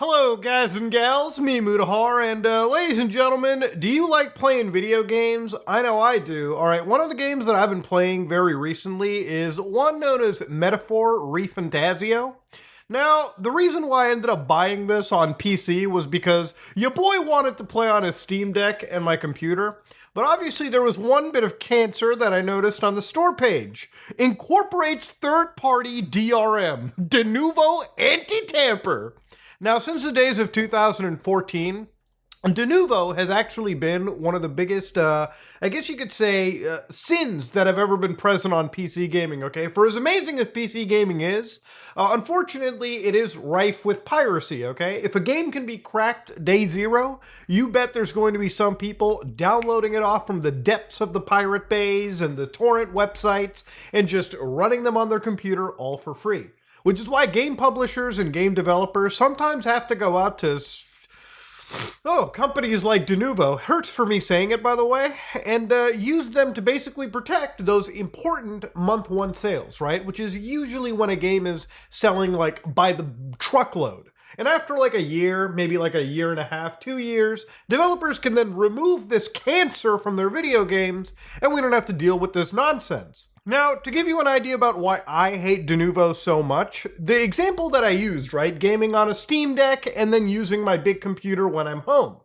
Hello guys and gals, me Mutahar, and ladies and gentlemen, do you like playing video games? I know I do. Alright, one of the games that I've been playing very recently is one known as Metaphor Refantasio. Now, the reason why I ended up buying this on PC was because your boy wanted to play on his Steam Deck and my computer, but obviously there was one bit of cancer that I noticed on the store page. Incorporates third-party DRM, Denuvo anti-tamper. Now, since the days of 2014, Denuvo has actually been one of the biggest, I guess you could say, sins that have ever been present on PC gaming, okay? For as amazing as PC gaming is, unfortunately, it is rife with piracy, okay? If a game can be cracked day zero, you bet there's going to be some people downloading it off from the depths of the pirate bays and the torrent websites and just running them on their computer all for free. Which is why game publishers and game developers sometimes have to go out to, companies like Denuvo, hurts for me saying it by the way, and use them to basically protect those important month one sales, right? Which is usually when a game is selling like by the truckload. And after like a year, maybe like a year and a half, 2 years, developers can then remove this cancer from their video games and we don't have to deal with this nonsense. Now, to give you an idea about why I hate Denuvo so much, the example that I used, right, gaming on a Steam Deck and then using my big computer when I'm home.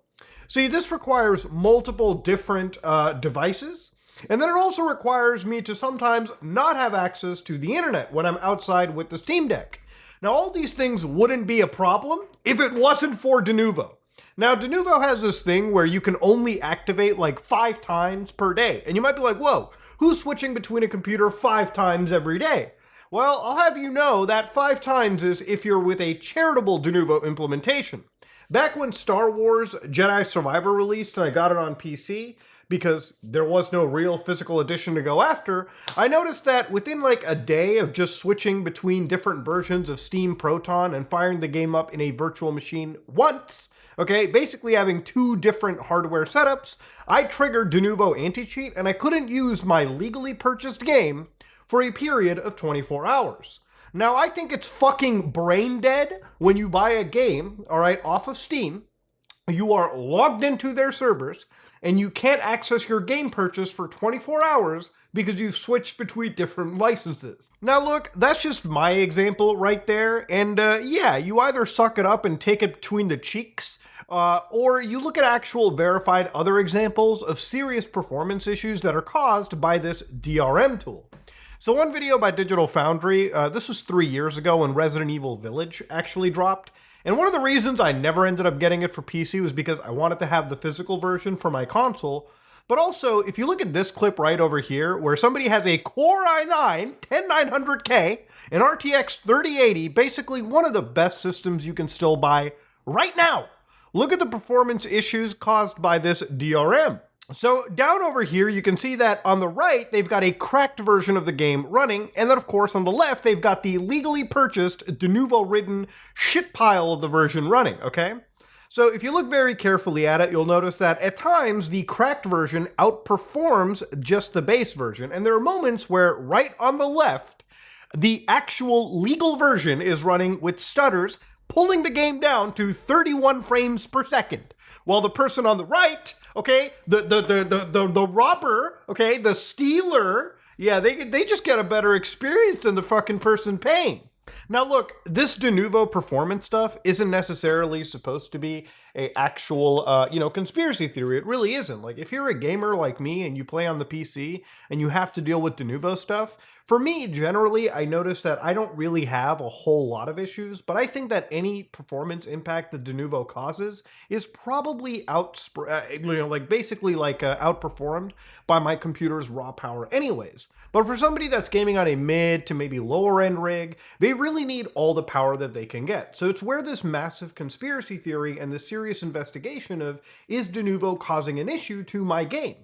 See, this requires multiple different devices, and then it also requires me to sometimes not have access to the internet when I'm outside with the Steam Deck. Now, all these things wouldn't be a problem if it wasn't for Denuvo. Now, Denuvo has this thing where you can only activate like 5 times per day, and you might be like, whoa, who's switching between a computer 5 times every day? Well, I'll have you know that 5 times is if you're with a charitable Denuvo implementation. Back when Star Wars Jedi Survivor released and I got it on PC, because there was no real physical edition to go after, I noticed that within like a day of just switching between different versions of Steam Proton and firing the game up in a virtual machine once, okay, basically having 2 different hardware setups, I triggered Denuvo anti-cheat and I couldn't use my legally purchased game for a period of 24 hours. Now, I think it's fucking brain dead when you buy a game, all right, off of Steam, you are logged into their servers, and you can't access your game purchase for 24 hours because you've switched between different licenses. Now look, that's just my example right there, and yeah, you either suck it up and take it between the cheeks, or you look at actual verified other examples of serious performance issues that are caused by this DRM tool. So one video by Digital Foundry, this was 3 years ago when Resident Evil Village actually dropped, and one of the reasons I never ended up getting it for PC was because I wanted to have the physical version for my console. But also, if you look at this clip right over here, where somebody has a Core i9 10900K, an RTX 3080, basically one of the best systems you can still buy right now. Look at the performance issues caused by this DRM. So down over here, you can see that on the right, they've got a cracked version of the game running, and then of course on the left, they've got the legally purchased, Denuvo-ridden shit pile of the version running, okay? So if you look very carefully at it, you'll notice that at times, the cracked version outperforms just the base version, and there are moments where right on the left, the actual legal version is running with stutters, pulling the game down to 31 frames per second, while the person on the right, okay, the robber, okay, the stealer, yeah, they just get a better experience than the fucking person paying. Now look, this Denuvo performance stuff isn't necessarily supposed to be a actual, conspiracy theory. It really isn't. Like, if you're a gamer like me and you play on the PC and you have to deal with Denuvo stuff, for me, generally, I notice that I don't really have a whole lot of issues, but I think that any performance impact that Denuvo causes is probably outperformed by my computer's raw power anyways. But for somebody that's gaming on a mid to maybe lower end rig, they really need all the power that they can get. So it's where this massive conspiracy theory and this serious investigation of, is Denuvo causing an issue to my game?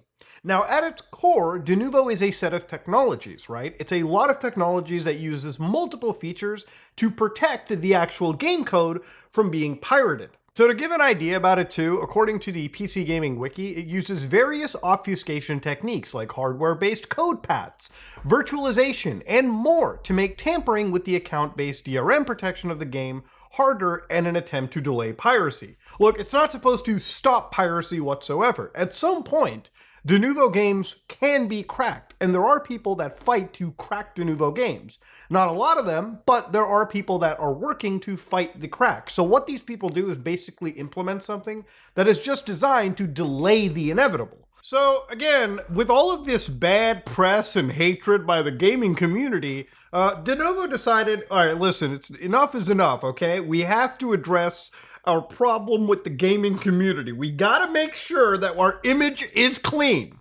Now, at its core, Denuvo is a set of technologies, right? It's a lot of technologies that uses multiple features to protect the actual game code from being pirated. So to give an idea about it too, according to the PC Gaming Wiki, it uses various obfuscation techniques like hardware-based code paths, virtualization, and more to make tampering with the account-based DRM protection of the game harder in an attempt to delay piracy. Look, it's not supposed to stop piracy whatsoever. At some point, Denuvo games can be cracked, and there are people that fight to crack Denuvo games. Not a lot of them, but there are people that are working to fight the crack. So what these people do is basically implement something that is just designed to delay the inevitable. So again, with all of this bad press and hatred by the gaming community, Denuvo decided, all right, listen, enough is enough, okay? We have to address our problem with the gaming community. We gotta make sure that our image is clean.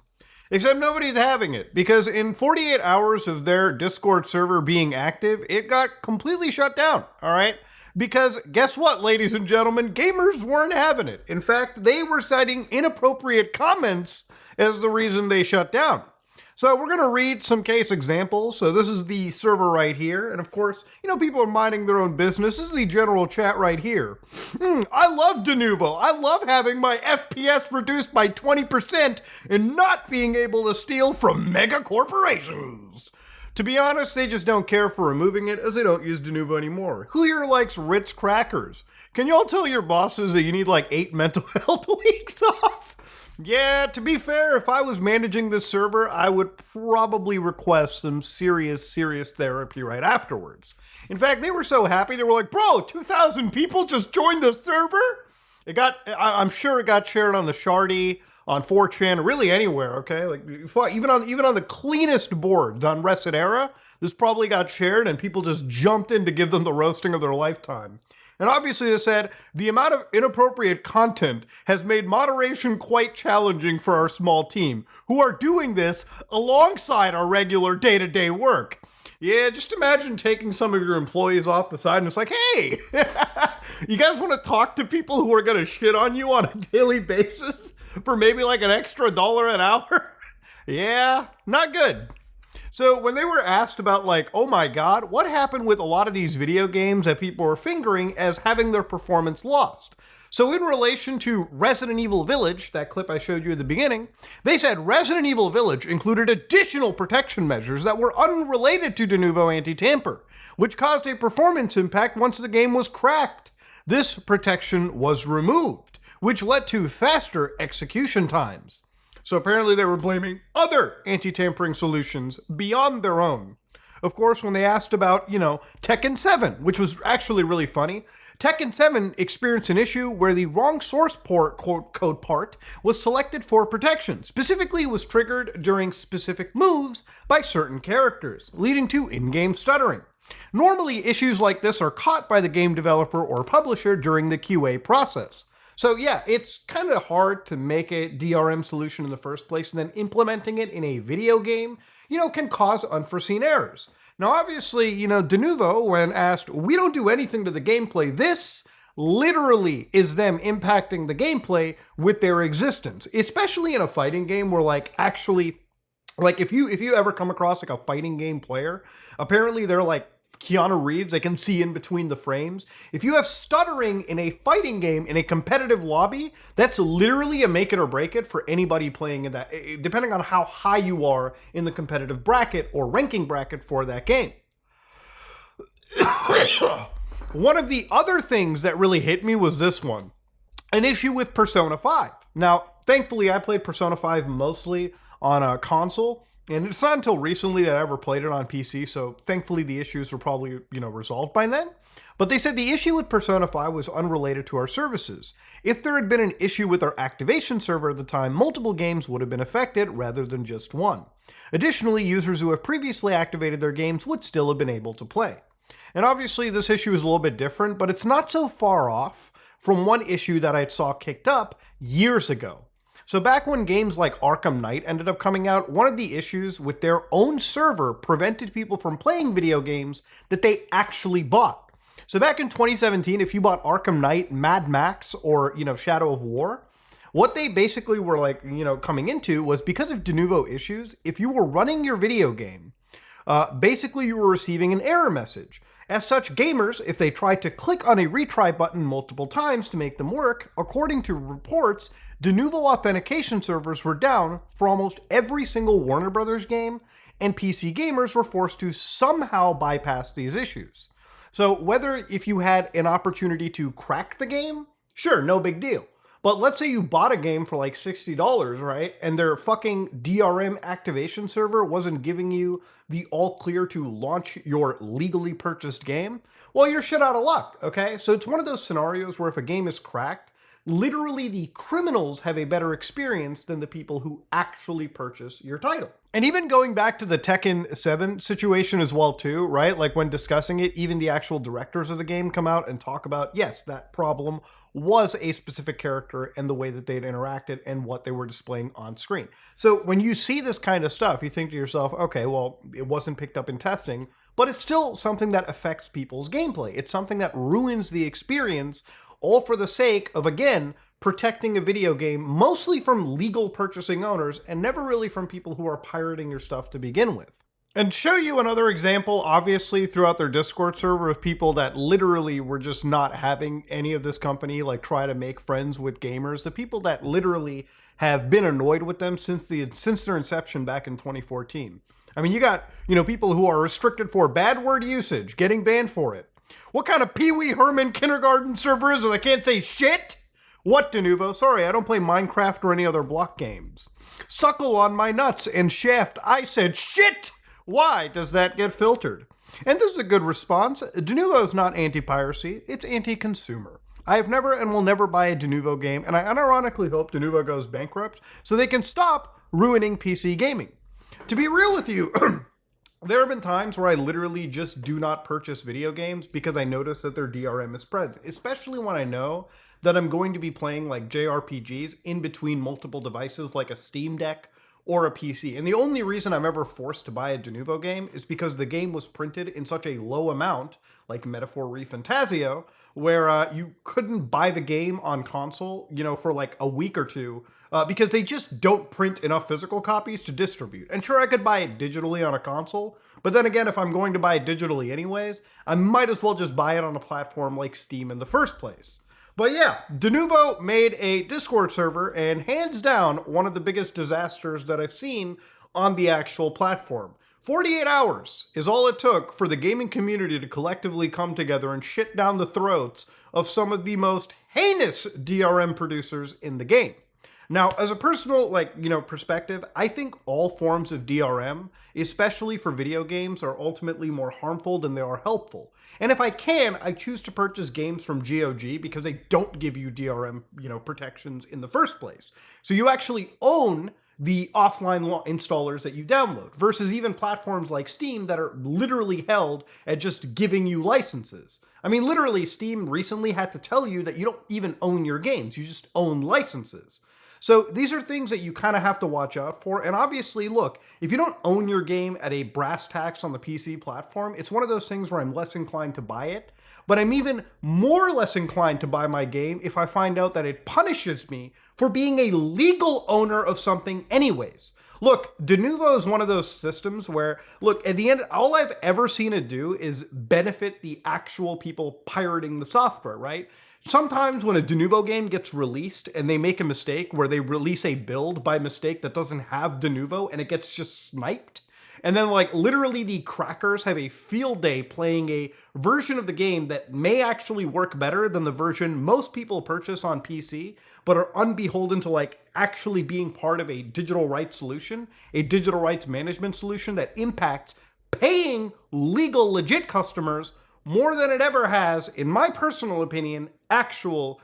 Except nobody's having it, because in 48 hours of their Discord server being active, it got completely shut down, all right? Because guess what, ladies and gentlemen? Gamers weren't having it. In fact, they were citing inappropriate comments as the reason they shut down. So we're going to read some case examples. So this is the server right here. And of course, people are minding their own business. This is the general chat right here. I love Denuvo. I love having my FPS reduced by 20% and not being able to steal from mega corporations. To be honest, they just don't care for removing it as they don't use Denuvo anymore. Who here likes Ritz crackers? Can y'all tell your bosses that you need like 8 mental health weeks off? Yeah, to be fair, if I was managing this server, I would probably request some serious therapy right afterwards. In fact, they were so happy, they were like, bro, 2,000 people just joined the server? I'm sure it got shared on the Shardy, on 4chan, really anywhere, okay? Like, even on the cleanest boards on Resetera, this probably got shared and people just jumped in to give them the roasting of their lifetime. And obviously they said, the amount of inappropriate content has made moderation quite challenging for our small team, who are doing this alongside our regular day-to-day work. Yeah, just imagine taking some of your employees off the side and it's like, hey, you guys want to talk to people who are going to shit on you on a daily basis for maybe like an extra $1 an hour? Yeah, not good. So when they were asked about like, oh my god, what happened with a lot of these video games that people were fingering as having their performance lost? So in relation to Resident Evil Village, that clip I showed you at the beginning, they said Resident Evil Village included additional protection measures that were unrelated to Denuvo anti-tamper, which caused a performance impact once the game was cracked. This protection was removed, which led to faster execution times. So apparently they were blaming other anti-tampering solutions beyond their own. Of course, when they asked about, Tekken 7, which was actually really funny, Tekken 7 experienced an issue where the wrong source port code part was selected for protection. Specifically, it was triggered during specific moves by certain characters, leading to in-game stuttering. Normally, issues like this are caught by the game developer or publisher during the QA process. So yeah, it's kind of hard to make a DRM solution in the first place, and then implementing it in a video game, can cause unforeseen errors. Now obviously, Denuvo, when asked, we don't do anything to the gameplay, this literally is them impacting the gameplay with their existence, especially in a fighting game where if you ever come across like a fighting game player, apparently they're like Keanu Reeves, they can see in between the frames. If you have stuttering in a fighting game, in a competitive lobby, that's literally a make it or break it for anybody playing in that, depending on how high you are in the competitive bracket or ranking bracket for that game. One of the other things that really hit me was this one, an issue with Persona 5. Now, thankfully, I played Persona 5 mostly on a console, and it's not until recently that I ever played it on PC, so thankfully the issues were probably, resolved by then. But they said the issue with Persona 5 was unrelated to our services. If there had been an issue with our activation server at the time, multiple games would have been affected rather than just one. Additionally, users who have previously activated their games would still have been able to play. And obviously this issue is a little bit different, but it's not so far off from one issue that I saw kicked up years ago. So back when games like Arkham Knight ended up coming out, one of the issues with their own server prevented people from playing video games that they actually bought. So back in 2017, if you bought Arkham Knight, Mad Max, or, Shadow of War, what they basically were coming into was because of Denuvo issues, if you were running your video game, basically you were receiving an error message. As such, gamers, if they tried to click on a retry button multiple times to make them work, according to reports, Denuvo authentication servers were down for almost every single Warner Brothers game, and PC gamers were forced to somehow bypass these issues. So whether if you had an opportunity to crack the game, sure, no big deal. But let's say you bought a game for like $60, right? And their fucking DRM activation server wasn't giving you the all clear to launch your legally purchased game. Well, you're shit out of luck, okay? So it's one of those scenarios where if a game is cracked, literally the criminals have a better experience than the people who actually purchase your title. And even going back to the Tekken 7 situation as well too, right? Like when discussing it, even the actual directors of the game come out and talk about, yes, that problem was a specific character and the way that they'd interacted and what they were displaying on screen. So when you see this kind of stuff, you think to yourself, okay, well, it wasn't picked up in testing, but it's still something that affects people's gameplay. It's something that ruins the experience, all for the sake of, again, protecting a video game, mostly from legal purchasing owners and never really from people who are pirating your stuff to begin with. And to show you another example, obviously, throughout their Discord server of people that literally were just not having any of this company like try to make friends with gamers, the people that literally have been annoyed with them since their inception back in 2014. I mean, you got, people who are restricted for bad word usage, getting banned for it. What kind of Pee Wee Herman kindergarten server is it? I can't say shit? What, Denuvo? Sorry, I don't play Minecraft or any other block games. Suckle on my nuts and shaft. I said shit! Why does that get filtered? And this is a good response. Denuvo is not anti-piracy, it's anti-consumer. I have never and will never buy a Denuvo game, and I unironically hope Denuvo goes bankrupt so they can stop ruining PC gaming. To be real with you, there have been times where I literally just do not purchase video games because I notice that their DRM is present, especially when I know that I'm going to be playing like JRPGs in between multiple devices like a Steam Deck or a PC. And the only reason I'm ever forced to buy a Denuvo game is because the game was printed in such a low amount, like Metaphor ReFantazio, where you couldn't buy the game on console, for like a week or two, because they just don't print enough physical copies to distribute. And sure, I could buy it digitally on a console, but then again, if I'm going to buy it digitally anyways, I might as well just buy it on a platform like Steam in the first place. But yeah, Denuvo made a Discord server, and hands down, one of the biggest disasters that I've seen on the actual platform. 48 hours is all it took for the gaming community to collectively come together and shit down the throats of some of the most heinous DRM producers in the game. Now, as a personal, perspective, I think all forms of DRM, especially for video games, are ultimately more harmful than they are helpful. And if I can, I choose to purchase games from GOG because they don't give you DRM, protections in the first place. So you actually own the offline installers that you download, versus even platforms like Steam that are literally held at just giving you licenses. I mean, literally, Steam recently had to tell you that you don't even own your games, you just own licenses. So these are things that you kind of have to watch out for. And obviously, look, if you don't own your game at a brass tacks on the PC platform, it's one of those things where I'm less inclined to buy it. But I'm even more less inclined to buy my game if I find out that it punishes me for being a legal owner of something anyways. Look, Denuvo is one of those systems where, look, at the end, all I've ever seen it do is benefit the actual people pirating the software, right? Sometimes when a Denuvo game gets released and they make a mistake where they release a build by mistake that doesn't have Denuvo and it gets just sniped, and then literally the crackers have a field day playing a version of the game that may actually work better than the version most people purchase on PC, but are unbeholden to actually being part of a digital rights solution, a digital rights management solution that impacts paying legal legit customers more than it ever has, in my personal opinion, actual,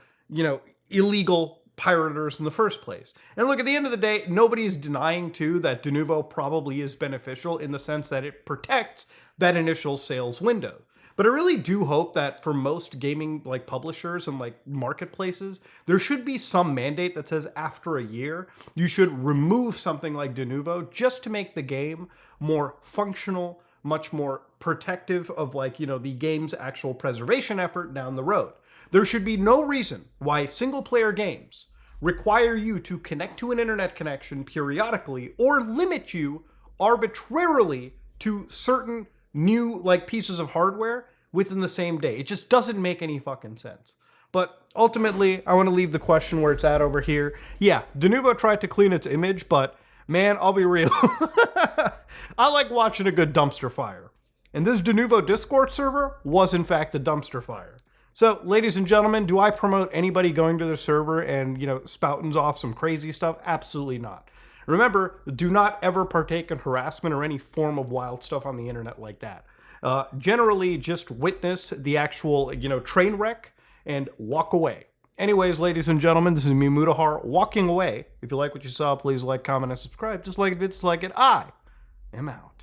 illegal pirators in the first place. And look, at the end of the day, nobody's denying too that Denuvo probably is beneficial in the sense that it protects that initial sales window. But I really do hope that for most gaming publishers and marketplaces, there should be some mandate that says after a year, you should remove something like Denuvo just to make the game more functional, much more protective of the game's actual preservation effort down the road. There should be no reason why single player games require you to connect to an internet connection periodically or limit you arbitrarily to certain new pieces of hardware within the same day. It just doesn't make any fucking sense. But ultimately, I want to leave the question where it's at over here. Yeah, Denuvo tried to clean its image, but man, I'll be real. I like watching a good dumpster fire. And this Denuvo Discord server was in fact the dumpster fire. So, ladies and gentlemen, do I promote anybody going to the server and, spouting off some crazy stuff? Absolutely not. Remember, do not ever partake in harassment or any form of wild stuff on the internet like that. Generally, just witness the actual, train wreck and walk away. Anyways, ladies and gentlemen, this is me, Mutahar, walking away. If you like what you saw, please like, comment, and subscribe. Just like if it's like it, I am out.